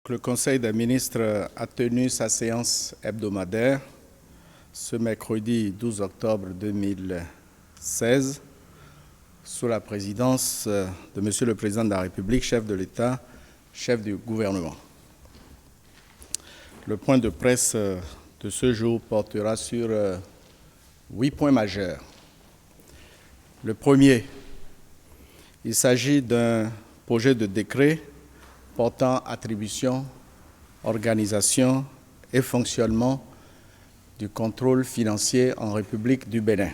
Le Conseil des ministres a tenu sa séance hebdomadaire ce mercredi 12 octobre 2016 sous la présidence de Monsieur le Président de la République, chef de l'État, chef du gouvernement. Le point de presse de ce jour portera sur 8 points majeurs. Le premier, il s'agit d'un projet de décret portant attribution, organisation et fonctionnement du contrôle financier en République du Bénin.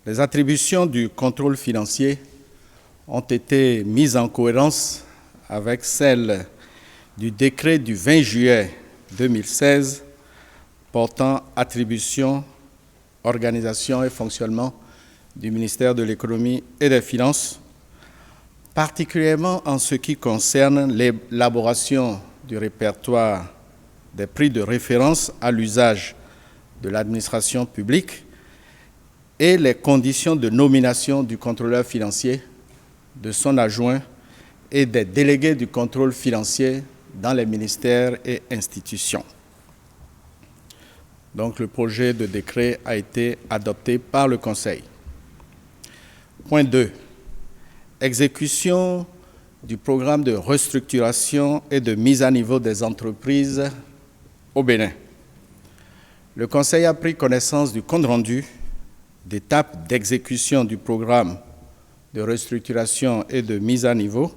Les attributions du contrôle financier ont été mises en cohérence avec celles du décret du 20 juillet 2016 portant attribution, organisation et fonctionnement du ministère de l'Économie et des Finances, particulièrement en ce qui concerne l'élaboration du répertoire des prix de référence à l'usage de l'administration publique et les conditions de nomination du contrôleur financier, de son adjoint et des délégués du contrôle financier dans les ministères et institutions. Donc, le projet de décret a été adopté par le Conseil. Point 2. Exécution du programme de restructuration et de mise à niveau des entreprises au Bénin. Le Conseil a pris connaissance du compte-rendu d'étape d'exécution du programme de restructuration et de mise à niveau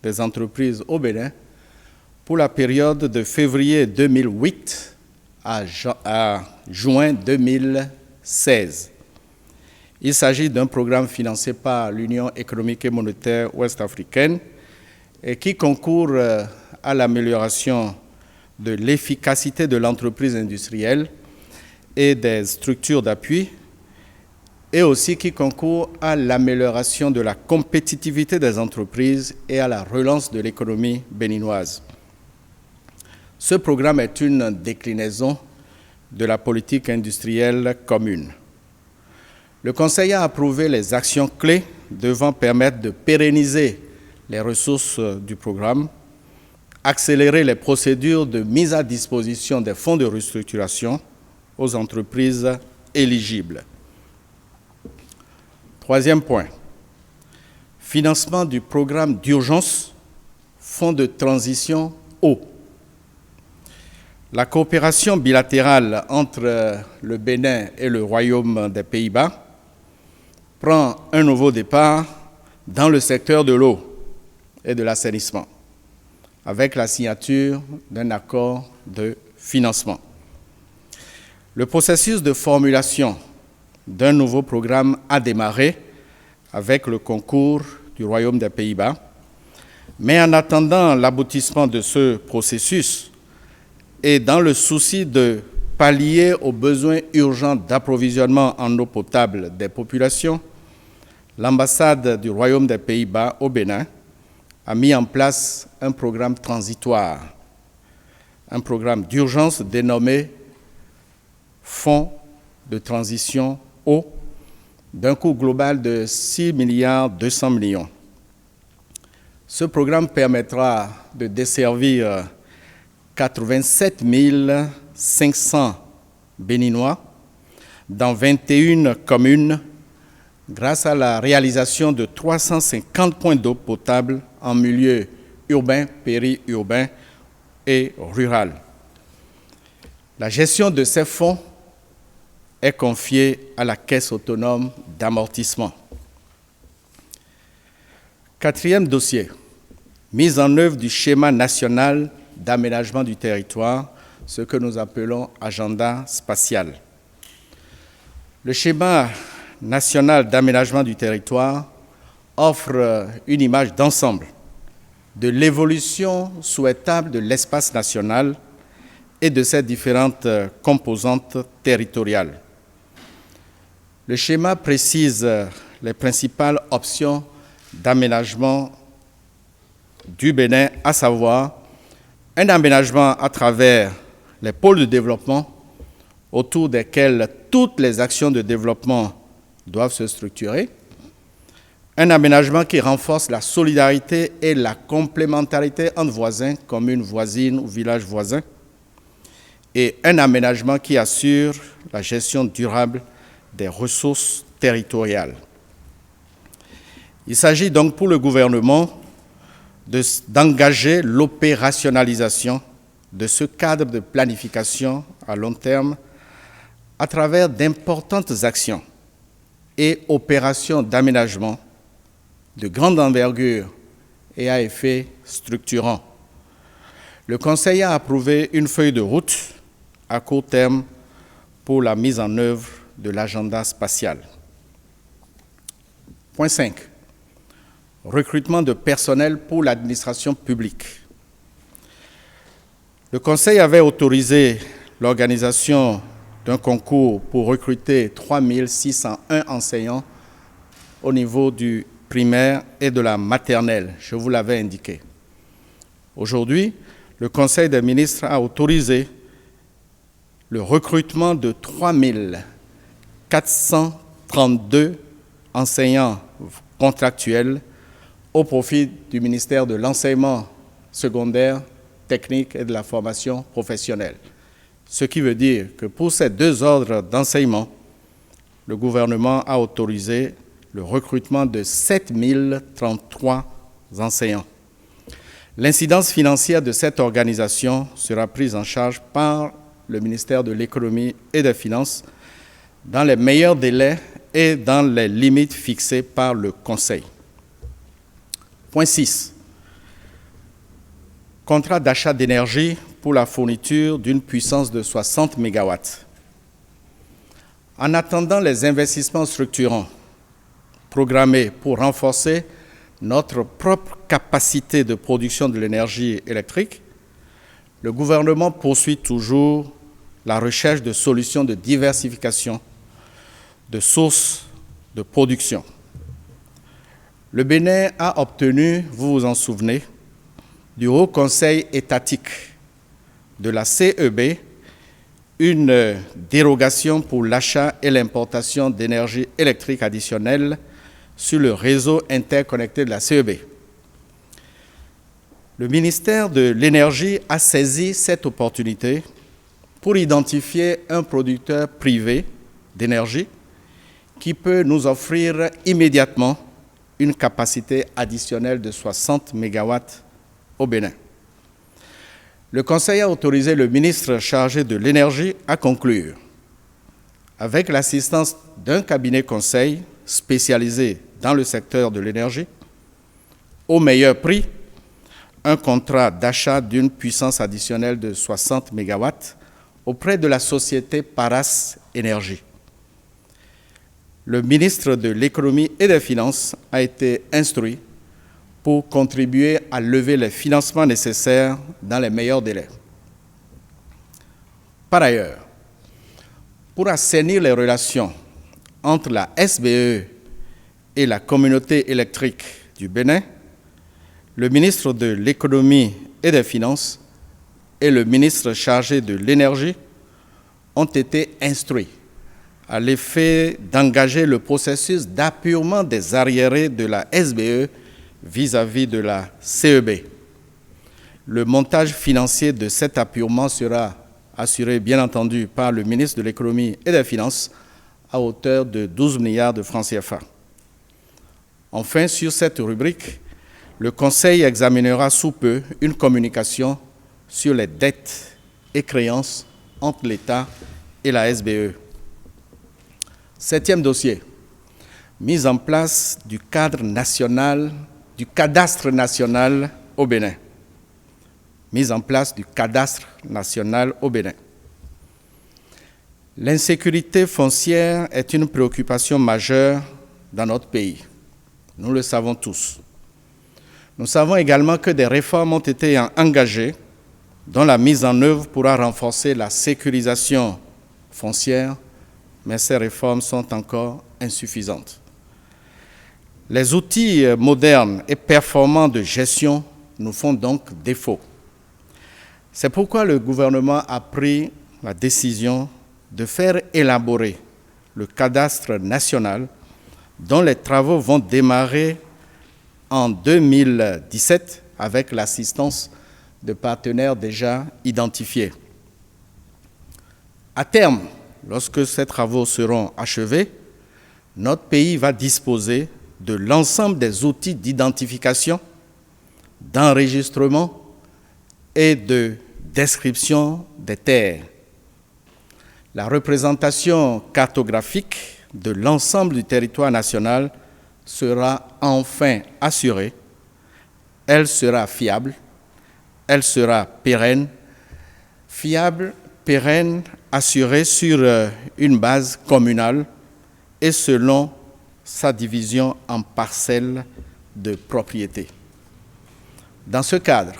des entreprises au Bénin pour la période de février 2008 à juin 2016. Il s'agit d'un programme financé par l'Union économique et monétaire ouest-africaine et qui concourt à l'amélioration de l'efficacité de l'entreprise industrielle et des structures d'appui et aussi qui concourt à l'amélioration de la compétitivité des entreprises et à la relance de l'économie béninoise. Ce programme est une déclinaison de la politique industrielle commune. Le Conseil a approuvé les actions clés devant permettre de pérenniser les ressources du programme, accélérer les procédures de mise à disposition des fonds de restructuration aux entreprises éligibles. Troisième point, financement du programme d'urgence, fonds de transition eau. La coopération bilatérale entre le Bénin et le Royaume des Pays-Bas prend un nouveau départ dans le secteur de l'eau et de l'assainissement, avec la signature d'un accord de financement. Le processus de formulation d'un nouveau programme a démarré avec le concours du Royaume des Pays-Bas, mais en attendant l'aboutissement de ce processus et dans le souci de pallier aux besoins urgents d'approvisionnement en eau potable des populations, l'ambassade du Royaume des Pays-Bas au Bénin a mis en place un programme transitoire, un programme d'urgence dénommé Fonds de transition eau, d'un coût global de 6 200 millions. Ce programme permettra de desservir 87 500 Béninois dans 21 communes grâce à la réalisation de 350 points d'eau potable en milieu urbain, périurbain et rural. La gestion de ces fonds est confiée à la Caisse autonome d'amortissement. Quatrième dossier, mise en œuvre du schéma national d'aménagement du territoire, ce que nous appelons agenda spatial. Le schéma national d'aménagement du territoire offre une image d'ensemble de l'évolution souhaitable de l'espace national et de ses différentes composantes territoriales. Le schéma précise les principales options d'aménagement du Bénin, à savoir un aménagement à travers les pôles de développement autour desquels toutes les actions de développement doivent se structurer, Un aménagement qui renforce la solidarité et la complémentarité entre voisins, communes voisines ou villages voisins. Et un aménagement qui assure la gestion durable des ressources territoriales. Il s'agit donc pour le gouvernement d'engager l'opérationnalisation de ce cadre de planification à long terme à travers d'importantes actions et opérations d'aménagement de grande envergure et à effet structurant. Le Conseil a approuvé une feuille de route à court terme pour la mise en œuvre de l'agenda spatial. Point 5. Recrutement de personnel pour l'administration publique. Le Conseil avait autorisé l'organisation d'un concours pour recruter 3 601 enseignants au niveau du primaire et de la maternelle, je vous l'avais indiqué. Aujourd'hui, le Conseil des ministres a autorisé le recrutement de 3 432 enseignants contractuels au profit du ministère de l'Enseignement secondaire, technique et de la formation professionnelle. Ce qui veut dire que pour ces deux ordres d'enseignement, le gouvernement a autorisé le recrutement de 7 033 enseignants. L'incidence financière de cette organisation sera prise en charge par le ministère de l'Économie et des Finances dans les meilleurs délais et dans les limites fixées par le Conseil. Point 6. Contrat d'achat d'énergie pour la fourniture d'une puissance de 60 MW. En attendant les investissements structurants programmés pour renforcer notre propre capacité de production de l'énergie électrique, le gouvernement poursuit toujours la recherche de solutions de diversification de sources de production. Le Bénin a obtenu, vous vous en souvenez, du Haut Conseil étatique de la CEB une dérogation pour l'achat et l'importation d'énergie électrique additionnelle sur le réseau interconnecté de la CEB. Le ministère de l'Énergie a saisi cette opportunité pour identifier un producteur privé d'énergie qui peut nous offrir immédiatement une capacité additionnelle de 60 MW au Bénin. Le Conseil a autorisé le ministre chargé de l'Énergie à conclure, avec l'assistance d'un cabinet conseil spécialisé dans le secteur de l'énergie, au meilleur prix, un contrat d'achat d'une puissance additionnelle de 60 MW auprès de la société Paras Énergie. Le ministre de l'Économie et des Finances a été instruit pour contribuer à lever les financements nécessaires dans les meilleurs délais. Par ailleurs, pour assainir les relations entre la SBE et la communauté électrique du Bénin, le ministre de l'Économie et des Finances et le ministre chargé de l'Énergie ont été instruits à l'effet d'engager le processus d'appurement des arriérés de la SBE vis-à-vis de la CEB. Le montage financier de cet appurement sera assuré, bien entendu, par le ministre de l'Économie et des Finances à hauteur de 12 milliards de francs CFA. Enfin, sur cette rubrique, le Conseil examinera sous peu une communication sur les dettes et créances entre l'État et la SBE. Septième dossier, mise en place du cadastre national au Bénin. Mise en place du cadastre national au Bénin. L'insécurité foncière est une préoccupation majeure dans notre pays. Nous le savons tous. Nous savons également que des réformes ont été engagées dont la mise en œuvre pourra renforcer la sécurisation foncière, mais ces réformes sont encore insuffisantes. Les outils modernes et performants de gestion nous font donc défaut. C'est pourquoi le gouvernement a pris la décision de faire élaborer le cadastre national dont les travaux vont démarrer en 2017 avec l'assistance de partenaires déjà identifiés. À terme, lorsque ces travaux seront achevés, notre pays va disposer de l'ensemble des outils d'identification, d'enregistrement et de description des terres. La représentation cartographique de l'ensemble du territoire national sera enfin assurée. Elle sera fiable, elle sera pérenne, assurée sur une base communale et selon sa division en parcelles de propriété. Dans ce cadre,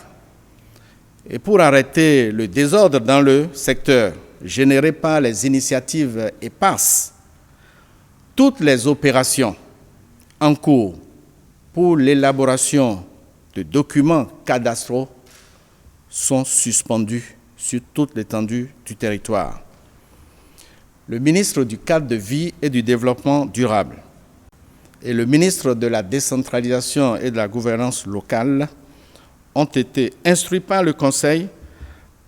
et pour arrêter le désordre dans le secteur généré par les initiatives éparses, toutes les opérations en cours pour l'élaboration de documents cadastraux sont suspendues sur toute l'étendue du territoire. Le ministre du Cadre de vie et du Développement durable et le ministre de la Décentralisation et de la Gouvernance locale ont été instruits par le Conseil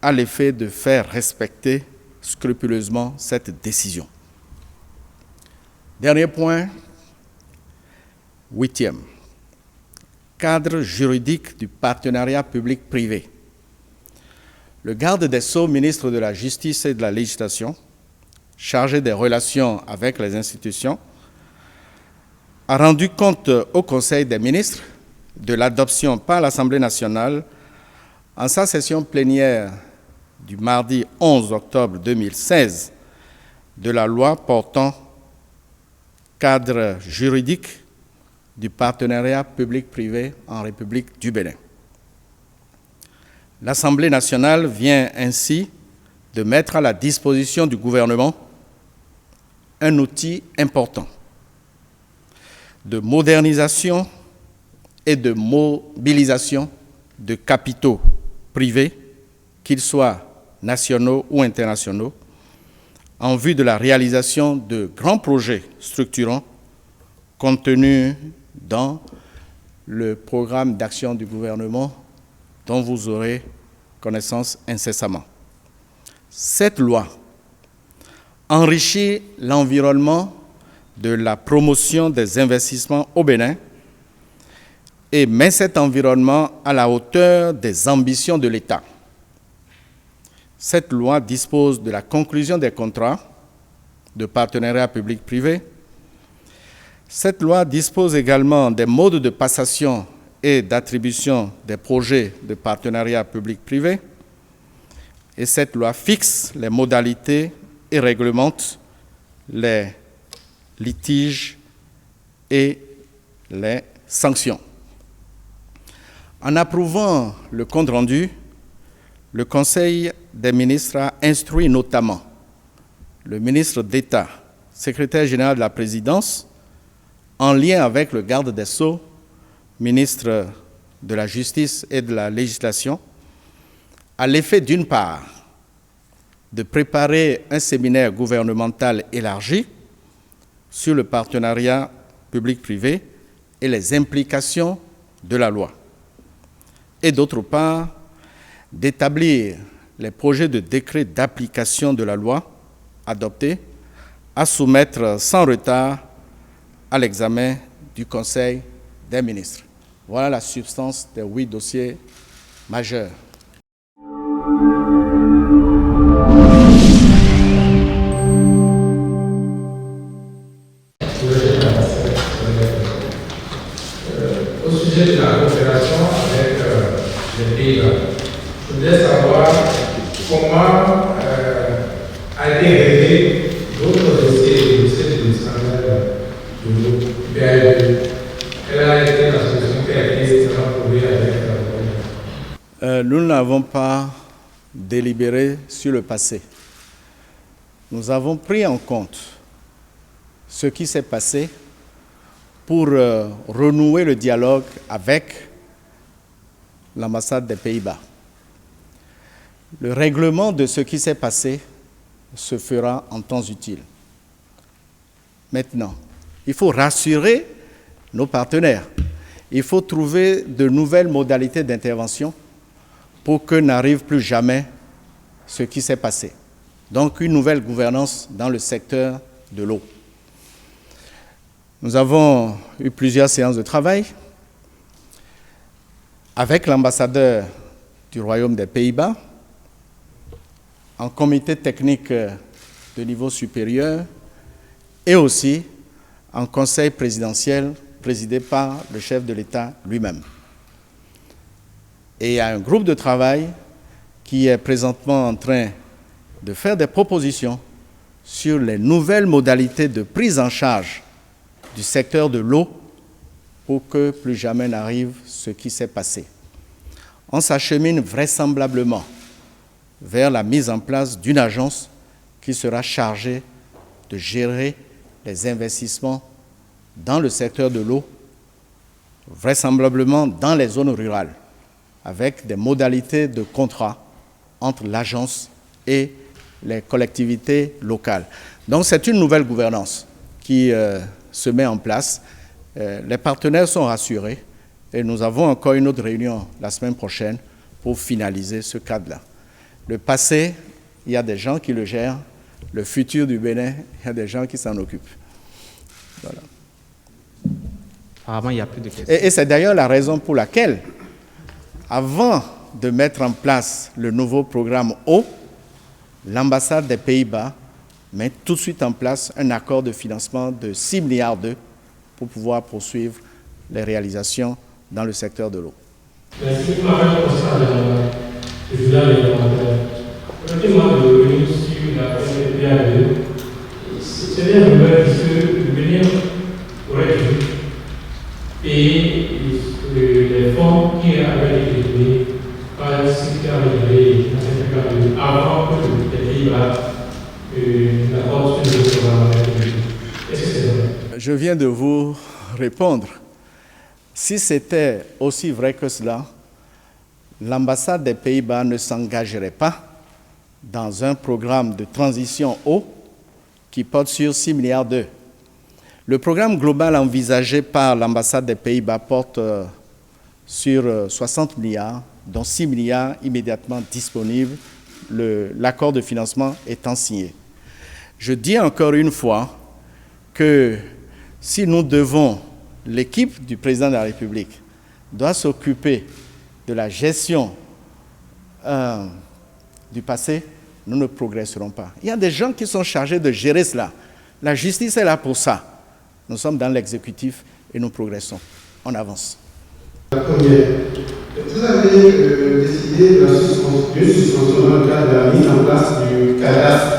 à l'effet de faire respecter scrupuleusement cette décision. Dernier point, 8e, cadre juridique du partenariat public-privé. Le garde des Sceaux, ministre de la Justice et de la Législation, chargé des relations avec les institutions, a rendu compte au Conseil des ministres de l'adoption par l'Assemblée nationale en sa session plénière du mardi 11 octobre 2016 de la loi portant cadre juridique du partenariat public-privé en République du Bénin. L'Assemblée nationale vient ainsi de mettre à la disposition du gouvernement un outil important de modernisation et de mobilisation de capitaux privés, qu'ils soient nationaux ou internationaux, en vue de la réalisation de grands projets structurants contenus dans le programme d'action du gouvernement dont vous aurez connaissance incessamment. Cette loi enrichit l'environnement de la promotion des investissements au Bénin et met cet environnement à la hauteur des ambitions de l'État. Cette loi dispose de la conclusion des contrats de partenariat public-privé. Cette loi dispose également des modes de passation et d'attribution des projets de partenariat public-privé. Et cette loi fixe les modalités et réglemente les litiges et les sanctions. En approuvant le compte rendu, le Conseil des ministres a instruit notamment le ministre d'État, secrétaire général de la Présidence, en lien avec le garde des Sceaux, ministre de la Justice et de la Législation, à l'effet d'une part de préparer un séminaire gouvernemental élargi sur le partenariat public-privé et les implications de la loi, et d'autre part d'établir les projets de décret d'application de la loi adoptés à soumettre sans retard à l'examen du Conseil des ministres. Voilà la substance des 8 dossiers majeurs. Au sujet de la coopération avec les Pays-Bas, je voulais savoir comment a été réglé d'autres dossiers de scandale de l'eau BAE. Quelle a été la solution qui a été trouvée avec Nous n'avons pas délibéré sur le passé. Nous avons pris en compte ce qui s'est passé pour renouer le dialogue avec l'ambassade des Pays-Bas. Le règlement de ce qui s'est passé se fera en temps utile. Maintenant, Il faut rassurer nos partenaires. Il faut trouver de nouvelles modalités d'intervention pour que n'arrive plus jamais ce qui s'est passé. Donc une nouvelle gouvernance dans le secteur de l'eau. Nous avons eu plusieurs séances de travail avec l'ambassadeur du Royaume des Pays-Bas, en comité technique de niveau supérieur et aussi en conseil présidentiel présidé par le chef de l'État lui-même. Et il y a un groupe de travail qui est présentement en train de faire des propositions sur les nouvelles modalités de prise en charge du secteur de l'eau pour que plus jamais n'arrive ce qui s'est passé. On s'achemine vraisemblablement vers la mise en place d'une agence qui sera chargée de gérer les investissements dans le secteur de l'eau, vraisemblablement dans les zones rurales, avec des modalités de contrat entre l'agence et les collectivités locales. Donc c'est une nouvelle gouvernance qui se met en place. Les partenaires sont rassurés et nous avons encore une autre réunion la semaine prochaine pour finaliser ce cadre-là. Le passé, il y a des gens qui le gèrent. Le futur du Bénin, il y a des gens qui s'en occupent. Voilà. Apparemment, il n'y a plus de questions. Et c'est d'ailleurs la raison pour laquelle, avant de mettre en place le nouveau programme eau, l'ambassade des Pays-Bas met tout de suite en place un accord de financement de 6 milliards d'euros pour pouvoir poursuivre les réalisations dans le secteur de l'eau. Merci pour la réponse à président réglementaire. Permettez-moi de revenir sur la PPA2. C'est bien nouvelle puisque le Bénin aurait dû payer les fonds qui avaient été donnés par le secteur régulier dans cette PPA2 avant que les Pays-Bas n'apportent ce nouveau programme. Est-ce que c'est vrai? Je viens de vous répondre. Si c'était aussi vrai que cela, l'ambassade des Pays-Bas ne s'engagerait pas dans un programme de transition eau qui porte sur 6 milliards d'euros. Le programme global envisagé par l'ambassade des Pays-Bas porte sur 60 milliards, dont 6 milliards immédiatement disponibles, l'accord de financement étant signé. Je dis encore une fois que si nous devons, l'équipe du président de la République doit s'occuper de la gestion du passé, nous ne progresserons pas. Il y a des gens qui sont chargés de gérer cela. La justice est là pour ça. Nous sommes dans l'exécutif et nous progressons. On avance. La première, vous avez décidé de la suspension dans le cadre de la mise en place du cadastre.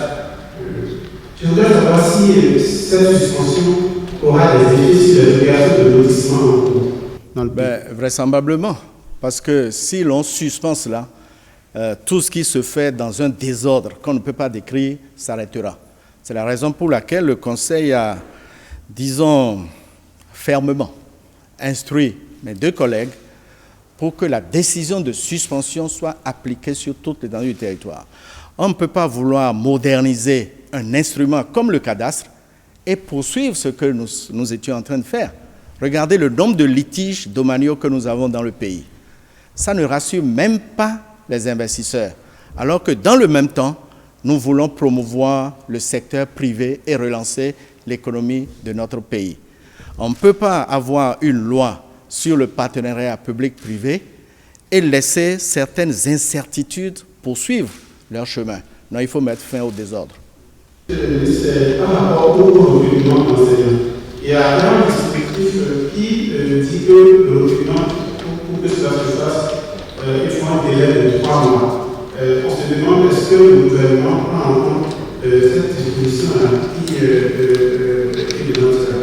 Je voudrais savoir si cette suspension aura des effets sur les opérations de lotissement en cours dans le pays. Vraisemblablement, parce que si l'on suspend cela, tout ce qui se fait dans un désordre qu'on ne peut pas décrire s'arrêtera. C'est la raison pour laquelle le Conseil a, disons, fermement instruit mes deux collègues pour que la décision de suspension soit appliquée sur toute l'étendue du territoire. On ne peut pas vouloir moderniser un instrument comme le cadastre et poursuivre ce que nous étions en train de faire. Regardez le nombre de litiges domaniaux que nous avons dans le pays. Ça ne rassure même pas les investisseurs, alors que dans le même temps, nous voulons promouvoir le secteur privé et relancer l'économie de notre pays. On ne peut pas avoir une loi sur le partenariat public-privé et laisser certaines incertitudes poursuivre leur chemin. Non, il faut mettre fin au désordre. C'est par rapport au recrutement d'enseignants. Il y a un dispositif qui dit que le recrutement, pour que cela se fasse, il faut un délai de 3 mois. On se demande est-ce que le gouvernement prend en compte cette disposition-là qui est dans cela.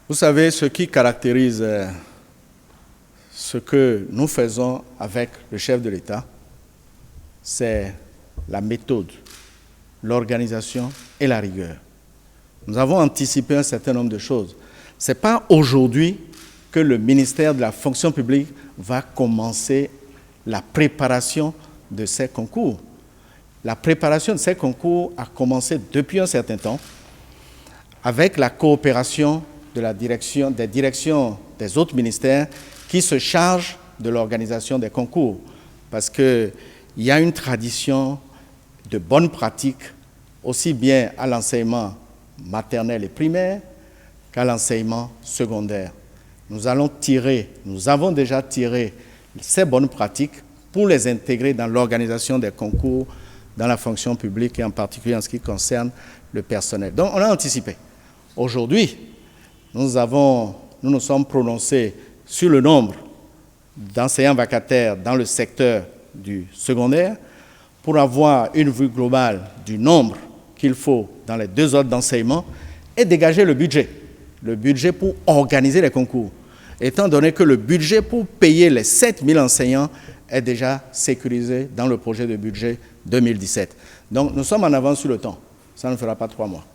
Vous savez, ce qui caractérise ce que nous faisons avec le chef de l'État, c'est la méthode, l'organisation et la rigueur. Nous avons anticipé un certain nombre de choses. Ce n'est pas aujourd'hui que le ministère de la fonction publique va commencer la préparation de ces concours. La préparation de ces concours a commencé depuis un certain temps avec la coopération des directions des autres ministères qui se chargent de l'organisation des concours. Parce qu'il y a une tradition de bonnes pratiques, aussi bien à l'enseignement maternel et primaire qu'à l'enseignement secondaire. Nous avons déjà tiré ces bonnes pratiques pour les intégrer dans l'organisation des concours dans la fonction publique et en particulier en ce qui concerne le personnel. Donc on a anticipé. Aujourd'hui, nous nous sommes prononcés sur le nombre d'enseignants vacataires dans le secteur du secondaire pour avoir une vue globale du nombre qu'il faut dans les 2 ordres d'enseignement et dégager le budget pour organiser les concours, étant donné que le budget pour payer les 7000 enseignants est déjà sécurisé dans le projet de budget 2017. Donc nous sommes en avance sur le temps. Ça ne fera pas 3 mois.